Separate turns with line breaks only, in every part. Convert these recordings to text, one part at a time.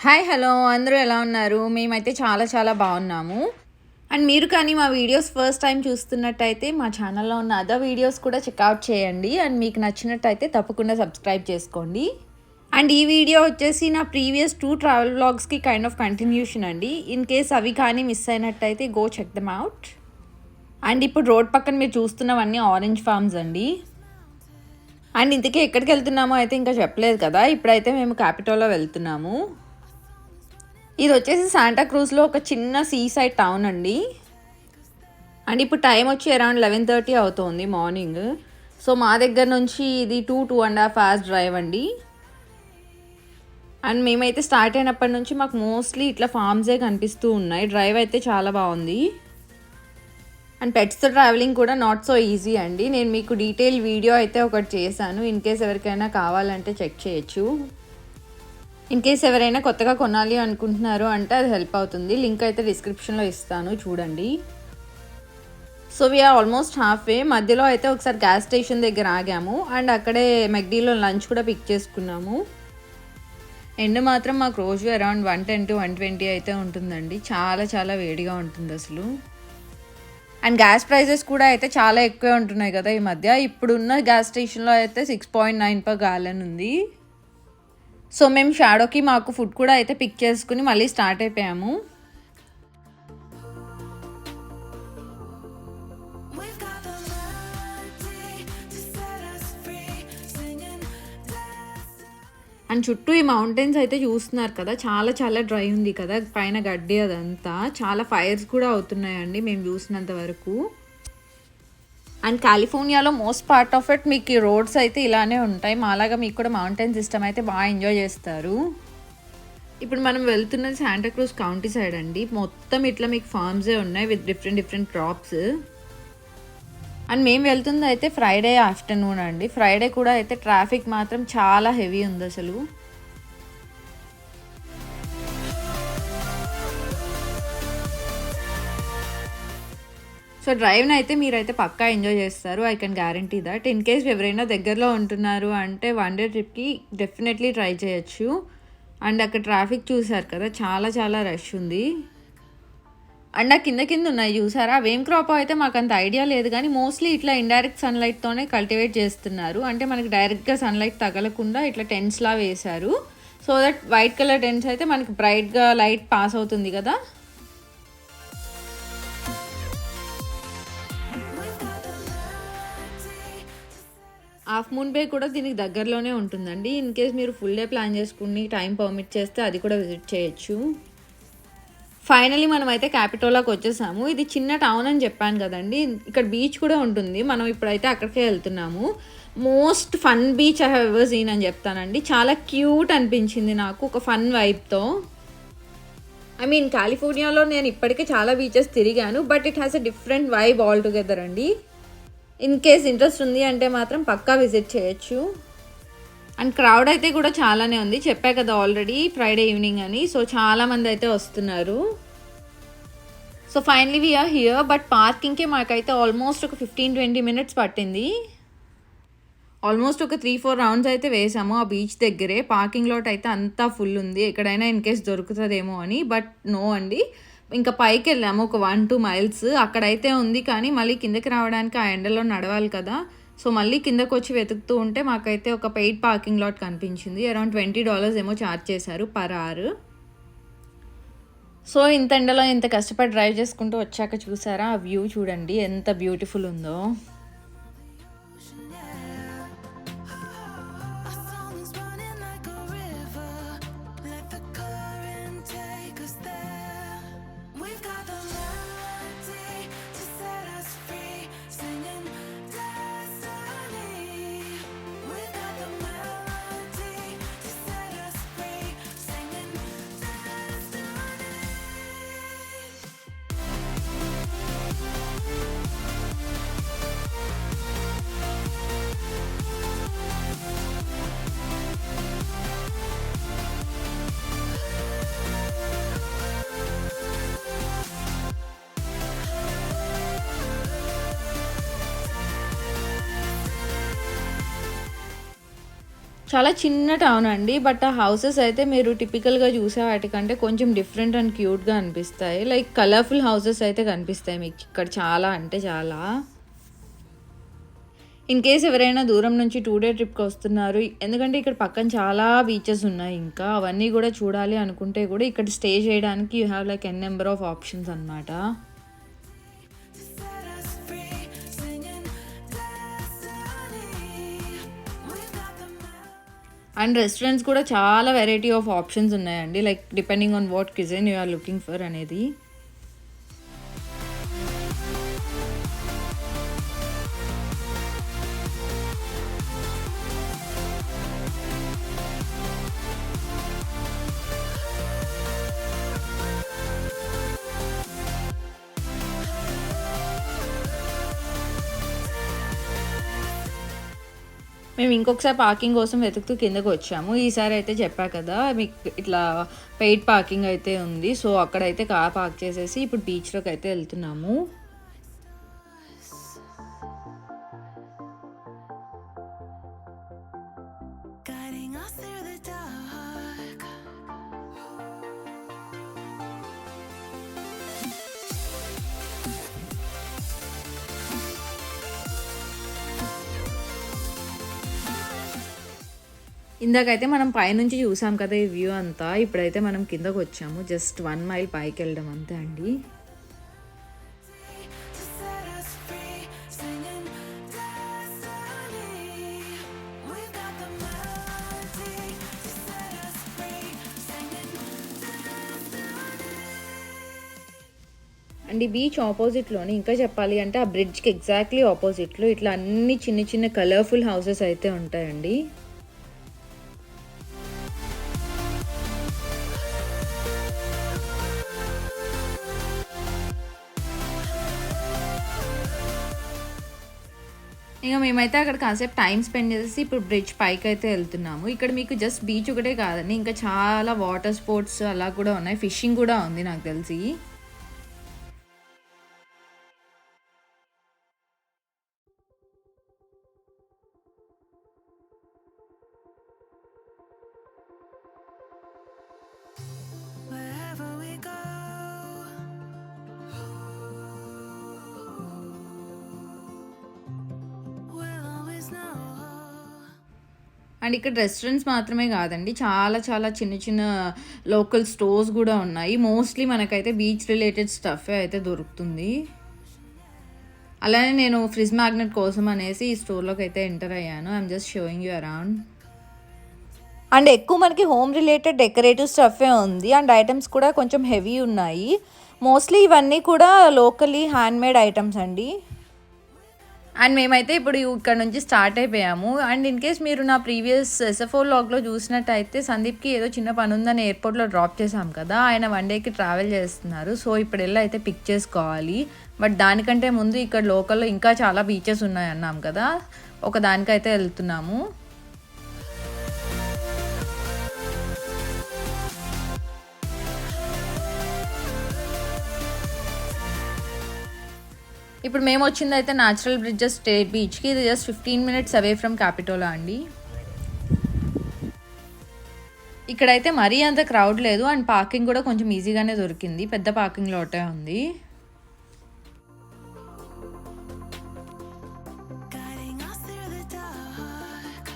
Hi hello అందరూ ఎలా ఉన్నారు? మేమైతే చాలా చాలా బాగున్నాము. అండ్ మీరు కానీ మా వీడియోస్ ఫస్ట్ టైం చూస్తున్నట్టయితే మా ఛానల్లో ఉన్న అదర్ వీడియోస్ కూడా చెక్అవుట్ చేయండి. అండ్ మీకు నచ్చినట్టయితే తప్పకుండా సబ్స్క్రైబ్ చేసుకోండి. అండ్ ఈ వీడియో వచ్చేసి నా ప్రీవియస్ 2 ట్రావెల్ వ్లాగ్స్కి కైండ్ ఆఫ్ కంటిన్యూషన్ అండి. ఇన్ కేస్ అవి కానీ మిస్ అయినట్టయితే go check them out. And ఇప్పుడు రోడ్ పక్కన మీరు చూస్తున్నవన్నీ ఆరెంజ్ ఫార్మ్స్ అండి. అండ్ ఇంతకీ ఎక్కడికి వెళ్తున్నామో అయితే ఇంకా చెప్పలేదు కదా. ఇప్పుడైతే మేము క్యాపిటల్లో వెళ్తున్నాము. ఇది వచ్చేసి శాంటాక్రూజ్లో ఒక చిన్న సీ సైడ్ టౌన్ అండి. అండ్ ఇప్పుడు టైం వచ్చి అరౌండ్ 11:30 అవుతుంది మార్నింగ్. సో మా దగ్గర నుంచి ఇది 2.5 hours డ్రైవ్ అండి. అండ్ మేమైతే స్టార్ట్ అయినప్పటి నుంచి మాకు మోస్ట్లీ ఇట్లా ఫార్మ్సే కనిపిస్తూ ఉన్నాయి. డ్రైవ్ అయితే చాలా బాగుంది. అండ్ పెట్స్తో ట్రావెలింగ్ కూడా నాట్ సో ఈజీ అండి. నేను మీకు డీటెయిల్ వీడియో అయితే ఒకటి చేశాను. ఇన్ కేస్ ఎవరికైనా కావాలంటే చెక్ చేయొచ్చు. ఇన్ కేస్ ఎవరైనా కొత్తగా కొనాలి అనుకుంటున్నారు అంటే అది హెల్ప్ అవుతుంది. లింక్ అయితే డిస్క్రిప్షన్లో ఇస్తాను, చూడండి. So we're almost half way. మధ్యలో అయితే ఒకసారి గ్యాస్ స్టేషన్ దగ్గర ఆగాము. అండ్ అక్కడే మెక్డీలో లంచ్ కూడా పిక్ చేసుకున్నాము. ఎండ మాత్రం మాకు రోజు అరౌండ్ 110 to 120 అయితే ఉంటుందండి. చాలా చాలా వేడిగా ఉంటుంది అసలు. అండ్ గ్యాస్ ప్రైజెస్ కూడా అయితే చాలా ఎక్కువే ఉంటున్నాయి కదా ఈ మధ్య. ఇప్పుడున్న గ్యాస్ స్టేషన్లో అయితే 6.9 per gallon ఉంది. సో మేము షాడోకి మాకు ఫుడ్ కూడా అయితే పిక్ చేసుకుని మళ్ళీ స్టార్ట్ అయిపోయాము. అండ్ చుట్టూ ఈ మౌంటైన్స్ అయితే చూస్తున్నారు కదా, చాలా చాలా డ్రై ఉంది కదా, పైన గడ్డి అదంతా. చాలా ఫైర్స్ కూడా అవుతున్నాయండి మేము చూసినంత వరకు. అండ్ కాలిఫోర్నియాలో మోస్ట్ పార్ట్ ఆఫ్ ఇట్ మీకు ఈ రోడ్స్ అయితే ఇలానే ఉంటాయి. మాలాగా మీకు కూడా మౌంటైన్ సిస్టమ్ అయితే బాగా ఎంజాయ్ చేస్తారు. ఇప్పుడు మనం వెళ్తున్నది శాంటాక్రూజ్ కౌంటీ సైడ్ అండి. మొత్తం ఇట్లా మీకు ఫార్మ్సే ఉన్నాయి విత్ డిఫరెంట్ క్రాప్స్. అండ్ మేము వెళ్తుంది అయితే ఫ్రైడే ఆఫ్టర్నూన్ అండి. ఫ్రైడే కూడా అయితే ట్రాఫిక్ మాత్రం చాలా హెవీ ఉంది అసలు. సో డ్రైవ్ని అయితే మీరైతే పక్కా ఎంజాయ్ చేస్తారు. I can guarantee that. In case ఎవరైనా దగ్గరలో ఉంటున్నారు అంటే 1 day ట్రిప్కి డెఫినెట్లీ ట్రై చేయొచ్చు. అండ్ అక్కడ ట్రాఫిక్ చూసారు కదా, చాలా చాలా రష్ ఉంది. అండ్ ఆ కింద ఉన్నాయి చూసారా, అవేం క్రాప్ అయితే మాకు అంత ఐడియా లేదు కానీ మోస్ట్లీ ఇట్లా ఇండైరెక్ట్ సన్లైట్తోనే కల్టివేట్ చేస్తున్నారు. అంటే మనకి డైరెక్ట్గా సన్లైట్ తగలకుండా ఇట్లా టెంట్స్లా వేశారు. So that white colour tents అయితే మనకి బ్రైట్గా లైట్ పాస్ అవుతుంది కదా. హాఫ్ మూన్ బే కూడా దీనికి దగ్గరలోనే ఉంటుందండి. ఇన్ కేస్ మీరు ఫుల్ డే ప్లాన్ చేసుకుని టైం పర్మిట్ చేస్తే అది కూడా విజిట్ చేయొచ్చు. ఫైనలీ మనం అయితే క్యాపిటోలాకి వచ్చేసాము. ఇది చిన్న టౌన్ అని చెప్పాను కదండి, ఇక్కడ బీచ్ కూడా ఉంటుంది. మనం ఇప్పుడైతే అక్కడికే వెళ్తున్నాము. Most fun beach I have ever seen అని చెప్తానండి. చాలా క్యూట్ అనిపించింది నాకు, ఒక ఫన్ వైబ్తో. ఐ మీన్ కాలిఫోర్నియాలో నేను ఇప్పటికే చాలా బీచెస్ తిరిగాను, but it has a different vibe altogether అండి. ఇన్ కేస్ ఇంట్రెస్ట్ ఉంది అంటే మాత్రం పక్కా విజిట్ చేయొచ్చు. అండ్ క్రౌడ్ అయితే కూడా చాలానే ఉంది. చెప్పా కదా ఆల్రెడీ ఫ్రైడే ఈవినింగ్ అని. సో చాలామంది అయితే వస్తున్నారు. So finally we're here. But పార్కింగ్కే మాకైతే ఆల్మోస్ట్ ఒక 15-20 minutes పట్టింది. ఆల్మోస్ట్ ఒక 3-4 rounds అయితే వేసాము ఆ బీచ్ దగ్గరే. పార్కింగ్ లాట్ అయితే అంతా ఫుల్ ఉంది, ఎక్కడైనా ఇన్ కేస్ దొరుకుతుందేమో అని. బట్ నో అండి, ఇంకా పైకి వెళ్ళాము ఒక 1-2 miles. అక్కడైతే ఉంది కానీ మళ్ళీ కిందకి రావడానికి ఆ ఎండలో నడవాలి కదా. సో మళ్ళీ కిందకు వచ్చి వెతుకుతూ ఉంటే మాకైతే ఒక పెయిడ్ పార్కింగ్ లాట్ కనిపించింది. అరౌండ్ $20 ఏమో ఛార్జ్ చేశారు per hour. సో ఇంత ఎండలో ఇంత కష్టపడి డ్రైవ్ చేసుకుంటూ వచ్చాక చూసారా ఆ వ్యూ, చూడండి ఎంత బ్యూటిఫుల్ ఉందో. చాలా చిన్న టౌన్ అండి. బట్ ఆ హౌసెస్ అయితే మీరు టిపికల్‌గా చూసే వాటికంటే కొంచెం డిఫరెంట్ అండ్ క్యూట్‌గా అనిపిస్తాయి. లైక్ కలర్‌ఫుల్ హౌసెస్ అయితే కనిపిస్తాయి మీకు ఇక్కడ చాలా అంటే చాలా. ఇన్ కేస్ ఎవరైనా దూరం నుంచి 2 డే ట్రిప్‌కి వస్తున్నారు. ఎందుకంటే ఇక్కడ పక్కన చాలా బీచెస్ ఉన్నాయి ఇంకా. అవన్నీ గూడా చూడాలి అనుకుంటే గూడా ఇక్కడ స్టే చేయడానికి you have like N number of options అనమాట. అండ్ రెస్టారెంట్స్ కూడా చాలా వెరైటీ ఆఫ్ ఆప్షన్స్ ఉన్నాయండి. Like depending on what cuisine you are looking for అనేది. మేము ఇంకొకసారి పార్కింగ్ కోసం వెతుకుతూ కిందకొచ్చాము. ఈసారి అయితే చెప్పా కదా! మీకు ఇట్లా పెయిడ్ పార్కింగ్ అయితే ఉంది. సో, అక్కడైతే కార్ పార్క్ చేసేసి ఇప్పుడు బీచ్‌లోకైతే ఎళ్తున్నాము.
Guiding us through the dark.
ఇందాకైతే మనం పైనుంచి చూసాం కదా ఈ వ్యూ అంతా. ఇప్పుడైతే మనం కిందకొచ్చాము. జస్ట్ 1 మైల్ పైకెళ్ళడం అంతే అండి.
To set us free, singing destiny. We've got the melody to set us free, singing destiny.
And ఈ బీచ్ ఆపోజిట్‌లోనే ఇంకా చెప్పాలి అంటే ఆ బ్రిడ్జ్‌కి ఎగ్జాక్ట్‌లీ ఆపోజిట్‌లో ఇట్లా అన్ని చిన్న చిన్న కలర్‌ఫుల్ హౌసెస్ అయితే ఉంటాయండి. ఇక మేమైతే అక్కడ కాసేపు టైం స్పెండ్ చేసేసి ఇప్పుడు బ్రిడ్జ్ పైకైతే వెళ్తున్నాము. ఇక్కడ మీకు జస్ట్ బీచ్ ఒకటే కాదండి, ఇంకా చాలా వాటర్ స్పోర్ట్స్ అలా కూడా ఉన్నాయి. ఫిషింగ్ కూడా ఉంది నాకు తెలిసి.
Wherever we go, we'll always know.
And ఇక్కడ రెస్టారెంట్స్ మాత్రమే కాదండి, చాలా చాలా చిన్న చిన్న లోకల్ స్టోర్స్ కూడా ఉన్నాయి. మోస్ట్లీ మనకైతే బీచ్ రిలేటెడ్ స్టఫ్ అయితే దొరుకుతుంది. అలానే నేను ఫ్రిజ్ మ్యాగ్నెట్ కోసం అనేసి ఈ స్టోర్లోకి అయితే ఎంటర్ అయ్యాను. I'm just showing you around. And ఎక్కువ మనకి హోమ్ రిలేటెడ్ డెకరేటివ్ స్టఫే ఉంది. అండ్ ఐటమ్స్ కూడా కొంచెం హెవీ ఉన్నాయి. మోస్ట్లీ ఇవన్నీ కూడా లోకలీ హ్యాండ్మేడ్ ఐటమ్స్ అండి. అండ్ మేమైతే ఇప్పుడు ఇక్కడ నుంచి స్టార్ట్ అయిపోయాము. అండ్ ఇన్ కేస్ మీరు నా ప్రీవియస్ ఎస్ఎఫ్ఓ లాగ్లో చూసినట్టయితే సందీప్కి ఏదో చిన్న పని ఉందని ఎయిర్పోర్ట్లో డ్రాప్ చేసాం కదా. ఆయన 1 డేకి ట్రావెల్ చేస్తున్నారు. సో ఇప్పుడు వెళ్ళి అయితే పిక్ చేసుకోవాలి. బట్ దానికంటే ముందు ఇక్కడ లోకల్లో ఇంకా చాలా బీచెస్ ఉన్నాయి అన్నాం కదా, ఒక దానికైతే వెళ్తున్నాము. ఇప్పుడు మేము వచ్చింది అయితే న్యాచురల్ బ్రిడ్జెస్ స్టేట్ బీచ్కి. ఇది జస్ట్ 15 మినిట్స్ అవే ఫ్రమ్ క్యాపిటోలా అండి. ఇక్కడైతే మరీ అంత క్రౌడ్ లేదు. అండ్ పార్కింగ్ కూడా కొంచెం ఈజీగానే దొరికింది. పెద్ద పార్కింగ్ లాటే ఉంది.
Guiding us through the dark.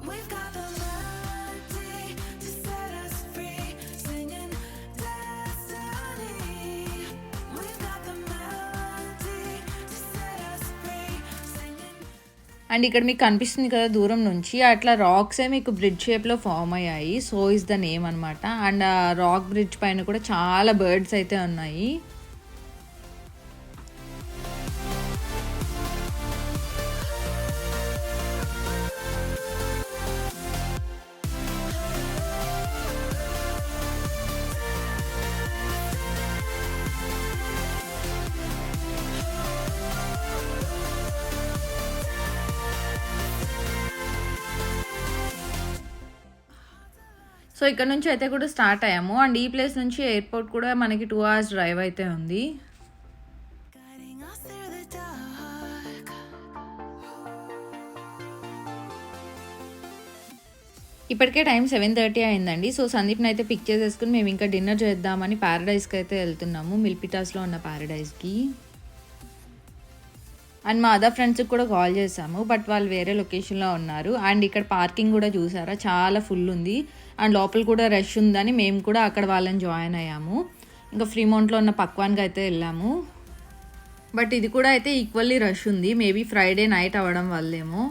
We've got the melody to set us free, singing destiny. We've got the melody to set us free, singing.
And ఇక్కడ మీకు కనిపిస్తుంది కదా దూరం నుంచి, అట్లా రాక్సే మీకు బ్రిడ్జ్ షేప్లో ఫామ్ అయ్యాయి. సో ఇస్ ద నేమ్ అనమాట. అండ్ ఆ రాక్ బ్రిడ్జ్ పైన కూడా చాలా బర్డ్స్ అయితే ఉన్నాయి. సో ఇక్కడ నుంచి అయితే కూడా స్టార్ట్ అయ్యాము. అండ్ ఈ ప్లేస్ నుంచి ఎయిర్పోర్ట్ కూడా మనకి 2 hours డ్రైవ్ అయితే ఉంది.
Guiding us through the dark.
ఇప్పటికే టైం 7:30 అయిందండి. సో సందీప్ని అయితే పిక్ చేసేసుకుని మేము ఇంకా డిన్నర్ చేద్దామని ప్యారడైజ్కి అయితే వెళ్తున్నాము, మిల్పిటాస్లో ఉన్న ప్యారడైజ్కి. అండ్ మా అదర్ ఫ్రెండ్స్కి కూడా కాల్ చేసాము, బట్ వాళ్ళు వేరే లొకేషన్లో ఉన్నారు. అండ్ ఇక్కడ పార్కింగ్ కూడా చూసారా, చాలా ఫుల్ ఉంది. అండ్ లోపల కూడా రష్ ఉందని మేము కూడా అక్కడ వాళ్ళని జాయిన్ అయ్యాము. ఇంకా ఫ్రీమౌంట్లో ఉన్న పక్వాన్కి అయితే వెళ్ళాము, బట్ ఇది కూడా అయితే ఈక్వల్లీ రష్ ఉంది. మేబీ ఫ్రైడే నైట్ అవ్వడం వల్లేమో.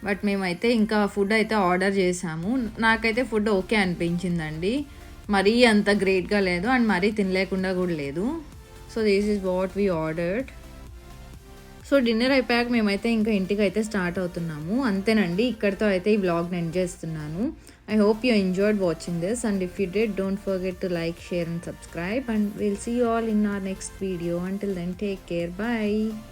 బట్ మేమైతే ఇంకా ఫుడ్ అయితే ఆర్డర్ చేసాము. నాకైతే ఫుడ్ ఓకే అనిపించిందండి, మరీ అంత గ్రేట్గా లేదు అండ్ మరీ తినలేకుండా కూడా లేదు. So this is what we ordered. So dinner అయిపోయాక మేమైతే ఇంకా ఇంటికి అయితే స్టార్ట్ అవుతున్నాము. అంతేనండి, ఇక్కడితో అయితే ఈ వ్లాగ్ని ఎండ్ చేస్తున్నాను. I hope you enjoyed watching this, and if you did, don't forget to like, share and subscribe, and will see you all in our next video. Until then, take care. Bye.